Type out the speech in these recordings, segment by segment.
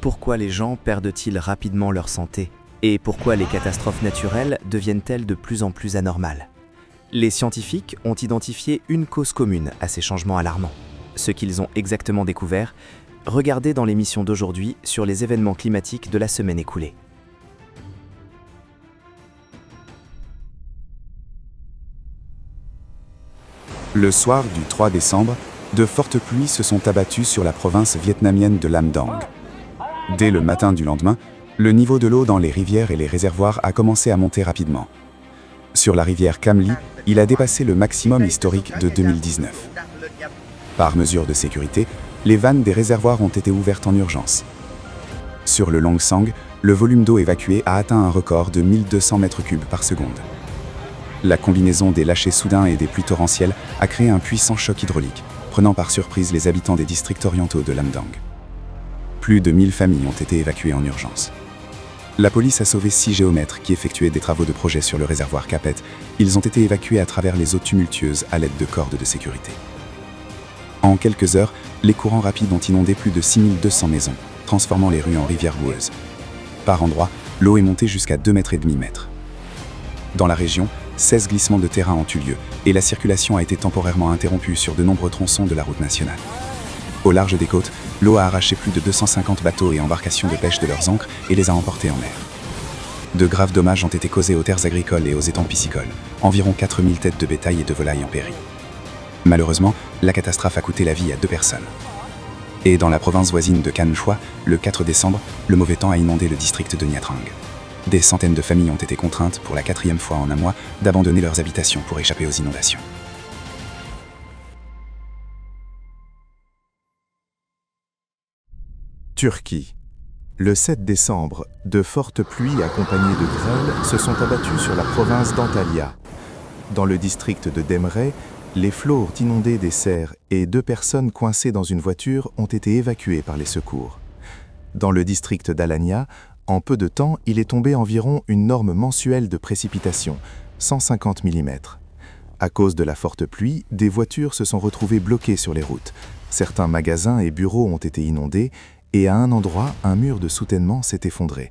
Pourquoi les gens perdent-ils rapidement leur santé? Et pourquoi les catastrophes naturelles deviennent-elles de plus en plus anormales? Les scientifiques ont identifié une cause commune à ces changements alarmants. Ce qu'ils ont exactement découvert, regardez dans l'émission d'aujourd'hui sur les événements climatiques de la semaine écoulée. Le soir du 3 décembre, de fortes pluies se sont abattues sur la province vietnamienne de Lam Dong. Dès le matin du lendemain, le niveau de l'eau dans les rivières et les réservoirs a commencé à monter rapidement. Sur la rivière Cam Ly, il a dépassé le maximum historique de 2019. Par mesure de sécurité, les vannes des réservoirs ont été ouvertes en urgence. Sur le Long Sang, le volume d'eau évacué a atteint un record de 1200 mètres cubes par seconde. La combinaison des lâchers soudains et des pluies torrentielles a créé un puissant choc hydraulique, prenant par surprise les habitants des districts orientaux de Lam Dong. Plus de 1000 familles ont été évacuées en urgence. La police a sauvé 6 géomètres qui effectuaient des travaux de projet sur le réservoir Capet. Ils ont été évacués à travers les eaux tumultueuses à l'aide de cordes de sécurité. En quelques heures, les courants rapides ont inondé plus de 6200 maisons, transformant les rues en rivières boueuses. Par endroits, l'eau est montée jusqu'à 2,5 mètres. Dans la région, 16 glissements de terrain ont eu lieu et la circulation a été temporairement interrompue sur de nombreux tronçons de la route nationale. Au large des côtes, l'eau a arraché plus de 250 bateaux et embarcations de pêche de leurs ancres et les a emportés en mer. De graves dommages ont été causés aux terres agricoles et aux étangs piscicoles. Environ 4000 têtes de bétail et de volailles ont péri. Malheureusement, la catastrophe a coûté la vie à 2 personnes. Et dans la province voisine de Can Choi, le 4 décembre, le mauvais temps a inondé le district de Nha Trang. Des centaines de familles ont été contraintes, pour la 4e fois en un mois, d'abandonner leurs habitations pour échapper aux inondations. Turquie. Le 7 décembre, de fortes pluies accompagnées de grêle se sont abattues sur la province d'Antalya. Dans le district de Demre, les flots ont inondé des serres et 2 personnes coincées dans une voiture ont été évacuées par les secours. Dans le district d'Alanya, en peu de temps, il est tombé environ une norme mensuelle de précipitation, 150 mm. À cause de la forte pluie, des voitures se sont retrouvées bloquées sur les routes. Certains magasins et bureaux ont été inondés et à un endroit, un mur de soutènement s'est effondré.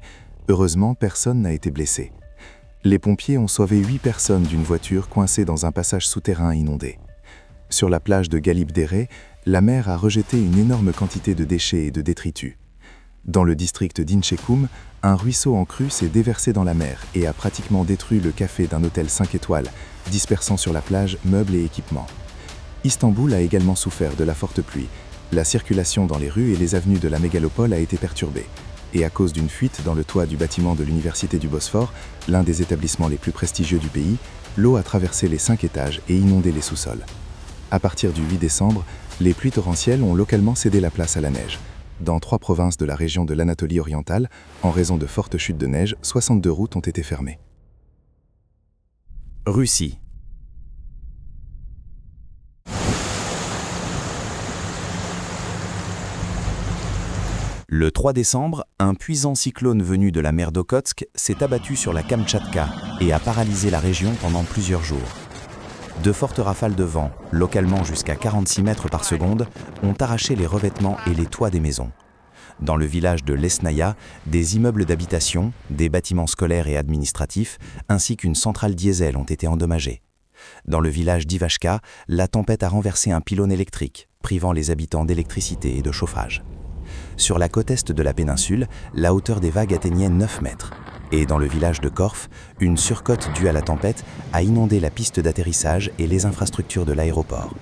Heureusement, personne n'a été blessé. Les pompiers ont sauvé 8 personnes d'une voiture coincée dans un passage souterrain inondé. Sur la plage de Galip Dere, la mer a rejeté une énorme quantité de déchets et de détritus. Dans le district d'Inchekum, un ruisseau en crue s'est déversé dans la mer et a pratiquement détruit le café d'un hôtel 5 étoiles, dispersant sur la plage meubles et équipements. Istanbul a également souffert de la forte pluie. La circulation dans les rues et les avenues de la mégalopole a été perturbée. Et à cause d'une fuite dans le toit du bâtiment de l'Université du Bosphore, l'un des établissements les plus prestigieux du pays, l'eau a traversé les 5 étages et inondé les sous-sols. À partir du 8 décembre, les pluies torrentielles ont localement cédé la place à la neige. Dans 3 provinces de la région de l'Anatolie orientale, en raison de fortes chutes de neige, 62 routes ont été fermées. Russie. Le 3 décembre, un puissant cyclone venu de la mer d'Okhotsk s'est abattu sur la Kamtchatka et a paralysé la région pendant plusieurs jours. De fortes rafales de vent, localement jusqu'à 46 mètres par seconde, ont arraché les revêtements et les toits des maisons. Dans le village de Lesnaya, des immeubles d'habitation, des bâtiments scolaires et administratifs, ainsi qu'une centrale diesel ont été endommagés. Dans le village d'Ivashka, la tempête a renversé un pylône électrique, privant les habitants d'électricité et de chauffage. Sur la côte est de la péninsule, la hauteur des vagues atteignait 9 mètres. Et dans le village de Korf, une surcote due à la tempête a inondé la piste d'atterrissage et les infrastructures de l'aéroport.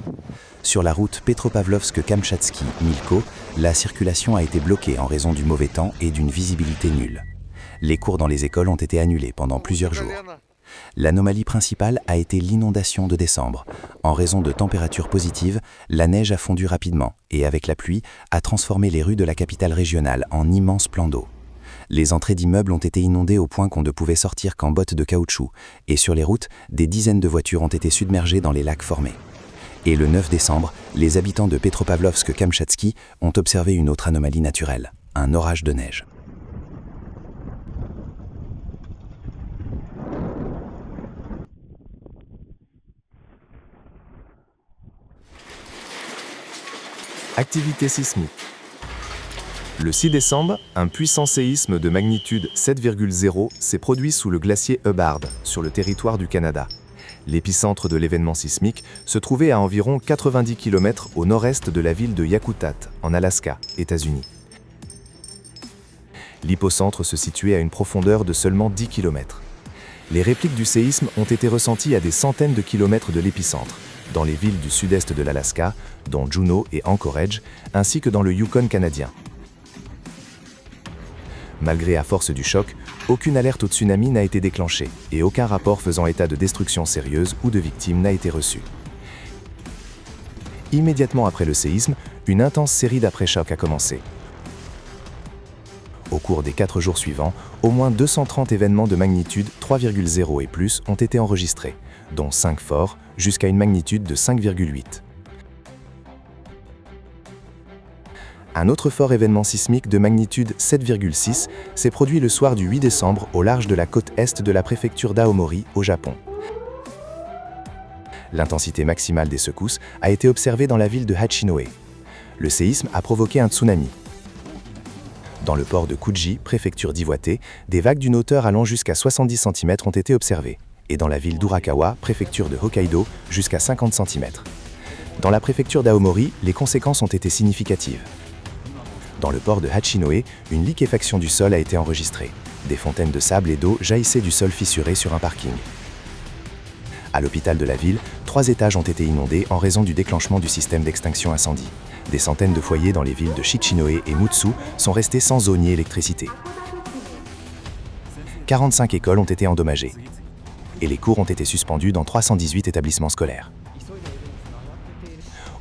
Sur la route Petropavlovsk-Kamchatsky-Milko, la circulation a été bloquée en raison du mauvais temps et d'une visibilité nulle. Les cours dans les écoles ont été annulés pendant plusieurs jours. L'anomalie principale a été l'inondation de décembre. En raison de températures positives, la neige a fondu rapidement et, avec la pluie, a transformé les rues de la capitale régionale en immenses plans d'eau. Les entrées d'immeubles ont été inondées au point qu'on ne pouvait sortir qu'en bottes de caoutchouc, et sur les routes, des dizaines de voitures ont été submergées dans les lacs formés. Et le 9 décembre, les habitants de Petropavlovsk-Kamchatsky ont observé une autre anomalie naturelle, un orage de neige. Activité sismique. Le 6 décembre, un puissant séisme de magnitude 7,0 s'est produit sous le glacier Hubbard, sur le territoire du Canada. L'épicentre de l'événement sismique se trouvait à environ 90 km au nord-est de la ville de Yakutat, en Alaska, États-Unis. L'hypocentre se situait à une profondeur de seulement 10 km. Les répliques du séisme ont été ressenties à des centaines de kilomètres de l'épicentre, dans les villes du sud-est de l'Alaska, dont Juneau et Anchorage, ainsi que dans le Yukon canadien. Malgré la force du choc, aucune alerte au tsunami n'a été déclenchée et aucun rapport faisant état de destruction sérieuse ou de victimes n'a été reçu. Immédiatement après le séisme, une intense série d'après-chocs a commencé. Au cours des 4 jours suivants, au moins 230 événements de magnitude 3,0 et plus ont été enregistrés, dont 5 forts, jusqu'à une magnitude de 5,8. Un autre fort événement sismique de magnitude 7,6 s'est produit le soir du 8 décembre au large de la côte est de la préfecture d'Aomori, au Japon. L'intensité maximale des secousses a été observée dans la ville de Hachinohe. Le séisme a provoqué un tsunami. Dans le port de Kuji, préfecture d'Iwate, des vagues d'une hauteur allant jusqu'à 70 cm ont été observées, et dans la ville d'Urakawa, préfecture de Hokkaido, jusqu'à 50 cm. Dans la préfecture d'Aomori, les conséquences ont été significatives. Dans le port de Hachinohe, une liquéfaction du sol a été enregistrée. Des fontaines de sable et d'eau jaillissaient du sol fissuré sur un parking. À l'hôpital de la ville, 3 étages ont été inondés en raison du déclenchement du système d'extinction incendie. Des centaines de foyers dans les villes de Shichinohe et Mutsu sont restés sans eau ni électricité. 45 écoles ont été endommagées. Et les cours ont été suspendus dans 318 établissements scolaires.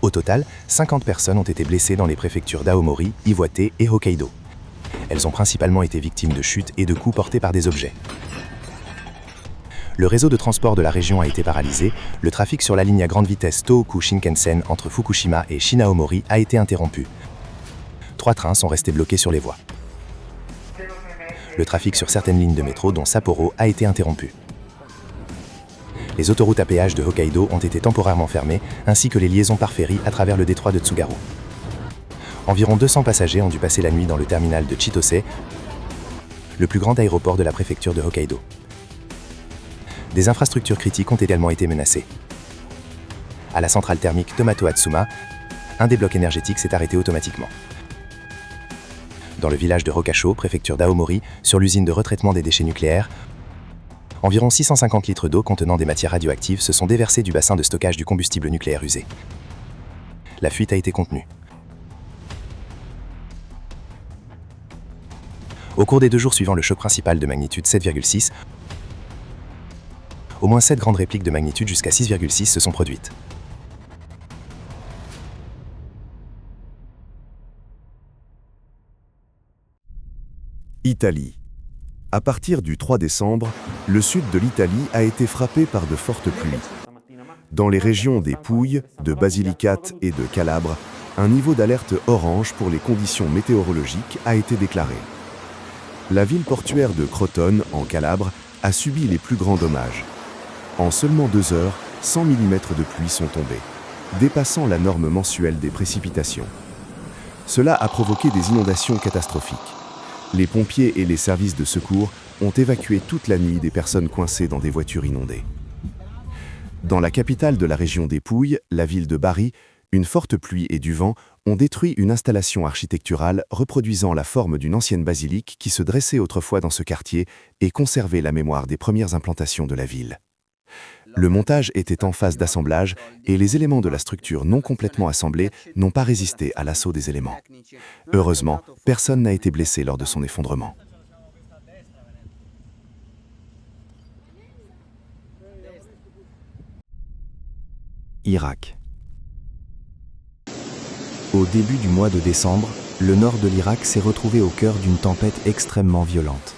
Au total, 50 personnes ont été blessées dans les préfectures d'Aomori, Iwate et Hokkaido. Elles ont principalement été victimes de chutes et de coups portés par des objets. Le réseau de transport de la région a été paralysé, le trafic sur la ligne à grande vitesse Tohoku Shinkansen entre Fukushima et Shinaomori a été interrompu. 3 trains sont restés bloqués sur les voies. Le trafic sur certaines lignes de métro, dont Sapporo, a été interrompu. Les autoroutes à péage de Hokkaido ont été temporairement fermées, ainsi que les liaisons par ferry à travers le détroit de Tsugaru. Environ 200 passagers ont dû passer la nuit dans le terminal de Chitose, le plus grand aéroport de la préfecture de Hokkaido. Des infrastructures critiques ont également été menacées. À la centrale thermique Tomato-Hatsuma, un des blocs énergétiques s'est arrêté automatiquement. Dans le village de Rokasho, préfecture d'Aomori, sur l'usine de retraitement des déchets nucléaires, environ 650 litres d'eau contenant des matières radioactives se sont déversés du bassin de stockage du combustible nucléaire usé. La fuite a été contenue. Au cours des 2 jours suivant le choc principal de magnitude 7,6, au moins 7 grandes répliques de magnitude jusqu'à 6,6 se sont produites. Italie. À partir du 3 décembre, le sud de l'Italie a été frappé par de fortes pluies. Dans les régions des Pouilles, de Basilicate et de Calabre, un niveau d'alerte orange pour les conditions météorologiques a été déclaré. La ville portuaire de Crotone, en Calabre, a subi les plus grands dommages. En seulement 2 heures, 100 mm de pluie sont tombés, dépassant la norme mensuelle des précipitations. Cela a provoqué des inondations catastrophiques. Les pompiers et les services de secours ont évacué toute la nuit des personnes coincées dans des voitures inondées. Dans la capitale de la région des Pouilles, la ville de Bari, une forte pluie et du vent ont détruit une installation architecturale reproduisant la forme d'une ancienne basilique qui se dressait autrefois dans ce quartier et conservait la mémoire des premières implantations de la ville. Le montage était en phase d'assemblage et les éléments de la structure non complètement assemblés n'ont pas résisté à l'assaut des éléments. Heureusement, personne n'a été blessé lors de son effondrement. Irak. Au début du mois de décembre, le nord de l'Irak s'est retrouvé au cœur d'une tempête extrêmement violente.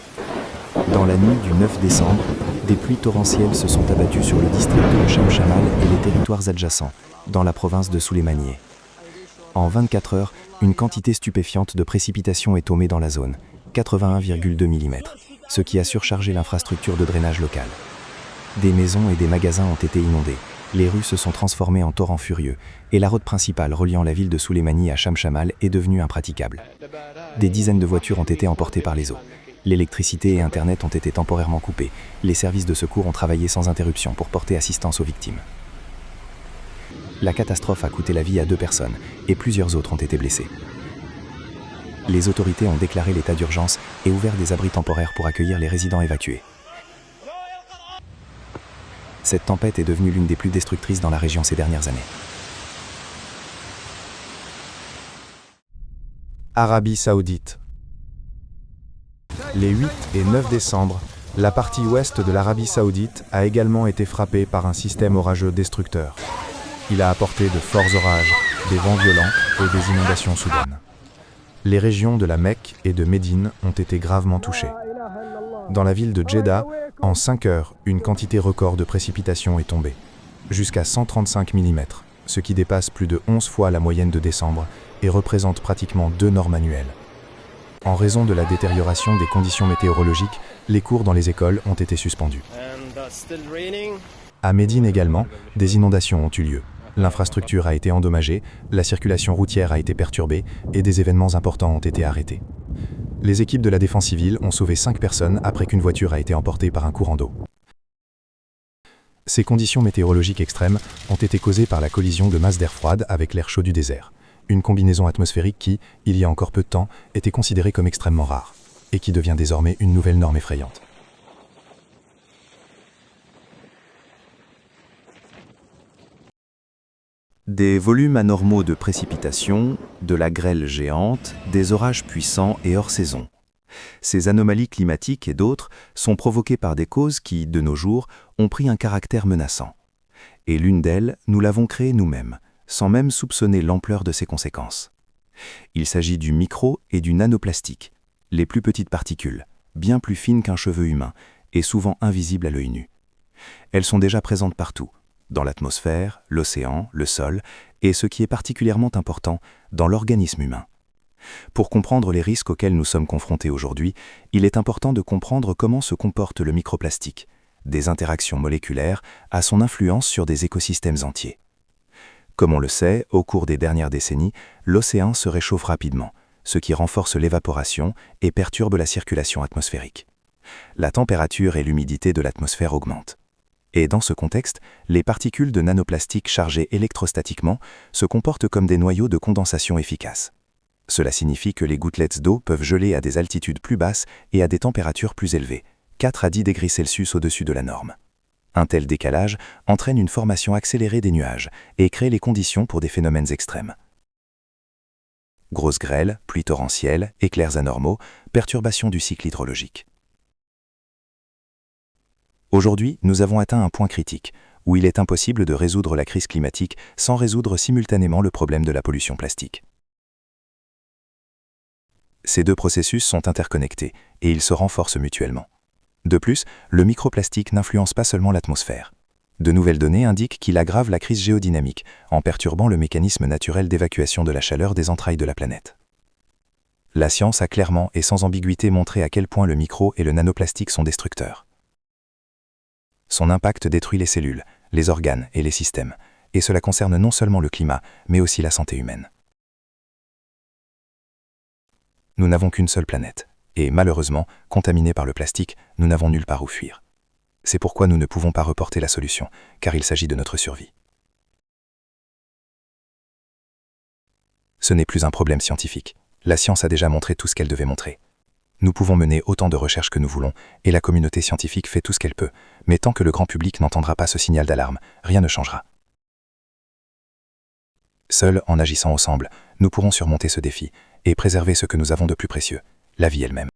Dans la nuit du 9 décembre, des pluies torrentielles se sont abattues sur le district de Chamchamal et les territoires adjacents, dans la province de Souleymaniye. En 24 heures, une quantité stupéfiante de précipitations est tombée dans la zone, 81,2 mm, ce qui a surchargé l'infrastructure de drainage locale. Des maisons et des magasins ont été inondés, Les rues se sont transformées en torrents furieux et la route principale reliant la ville de Souleymanie à Chamchamal est devenue impraticable. Des dizaines de voitures ont été emportées par les eaux. L'électricité et Internet ont été temporairement coupés. Les services de secours ont travaillé sans interruption pour porter assistance aux victimes. La catastrophe a coûté la vie à 2 personnes et plusieurs autres ont été blessées. Les autorités ont déclaré l'état d'urgence et ouvert des abris temporaires pour accueillir les résidents évacués. Cette tempête est devenue l'une des plus destructrices dans la région ces dernières années. Arabie Saoudite. Les 8 et 9 décembre, la partie ouest de l'Arabie Saoudite a également été frappée par un système orageux destructeur. Il a apporté de forts orages, des vents violents et des inondations soudaines. Les régions de la Mecque et de Médine ont été gravement touchées. Dans la ville de Djeddah, en 5 heures, une quantité record de précipitations est tombée, jusqu'à 135 mm, ce qui dépasse plus de 11 fois la moyenne de décembre et représente pratiquement 2 normes annuelles. En raison de la détérioration des conditions météorologiques, les cours dans les écoles ont été suspendus. À Médine également, des inondations ont eu lieu. L'infrastructure a été endommagée, la circulation routière a été perturbée et des événements importants ont été arrêtés. Les équipes de la défense civile ont sauvé 5 personnes après qu'une voiture a été emportée par un courant d'eau. Ces conditions météorologiques extrêmes ont été causées par la collision de masses d'air froide avec l'air chaud du désert, une combinaison atmosphérique qui, il y a encore peu de temps, était considérée comme extrêmement rare, et qui devient désormais une nouvelle norme effrayante. Des volumes anormaux de précipitations, de la grêle géante, des orages puissants et hors saison. Ces anomalies climatiques et d'autres sont provoquées par des causes qui, de nos jours, ont pris un caractère menaçant. Et l'une d'elles, nous l'avons créée nous-mêmes, sans même soupçonner l'ampleur de ses conséquences. Il s'agit du micro et du nanoplastique, les plus petites particules, bien plus fines qu'un cheveu humain et souvent invisibles à l'œil nu. Elles sont déjà présentes partout, dans l'atmosphère, l'océan, le sol, et ce qui est particulièrement important, dans l'organisme humain. Pour comprendre les risques auxquels nous sommes confrontés aujourd'hui, il est important de comprendre comment se comporte le microplastique, des interactions moléculaires à son influence sur des écosystèmes entiers. Comme on le sait, au cours des dernières décennies, l'océan se réchauffe rapidement, ce qui renforce l'évaporation et perturbe la circulation atmosphérique. La température et l'humidité de l'atmosphère augmentent. Et dans ce contexte, les particules de nanoplastique chargées électrostatiquement se comportent comme des noyaux de condensation efficaces. Cela signifie que les gouttelettes d'eau peuvent geler à des altitudes plus basses et à des températures plus élevées, 4 à 10 degrés Celsius au-dessus de la norme. Un tel décalage entraîne une formation accélérée des nuages et crée les conditions pour des phénomènes extrêmes. Grosses grêles, pluies torrentielles, éclairs anormaux, perturbations du cycle hydrologique. Aujourd'hui, nous avons atteint un point critique, où il est impossible de résoudre la crise climatique sans résoudre simultanément le problème de la pollution plastique. Ces 2 processus sont interconnectés et ils se renforcent mutuellement. De plus, le microplastique n'influence pas seulement l'atmosphère. De nouvelles données indiquent qu'il aggrave la crise géodynamique en perturbant le mécanisme naturel d'évacuation de la chaleur des entrailles de la planète. La science a clairement et sans ambiguïté montré à quel point le micro et le nanoplastique sont destructeurs. Son impact détruit les cellules, les organes et les systèmes, et cela concerne non seulement le climat, mais aussi la santé humaine. Nous n'avons qu'une seule planète, et malheureusement, contaminés par le plastique, nous n'avons nulle part où fuir. C'est pourquoi nous ne pouvons pas reporter la solution, car il s'agit de notre survie. Ce n'est plus un problème scientifique. La science a déjà montré tout ce qu'elle devait montrer. Nous pouvons mener autant de recherches que nous voulons, et la communauté scientifique fait tout ce qu'elle peut, mais tant que le grand public n'entendra pas ce signal d'alarme, rien ne changera. Seuls, en agissant ensemble, nous pourrons surmonter ce défi et préserver ce que nous avons de plus précieux, la vie elle-même.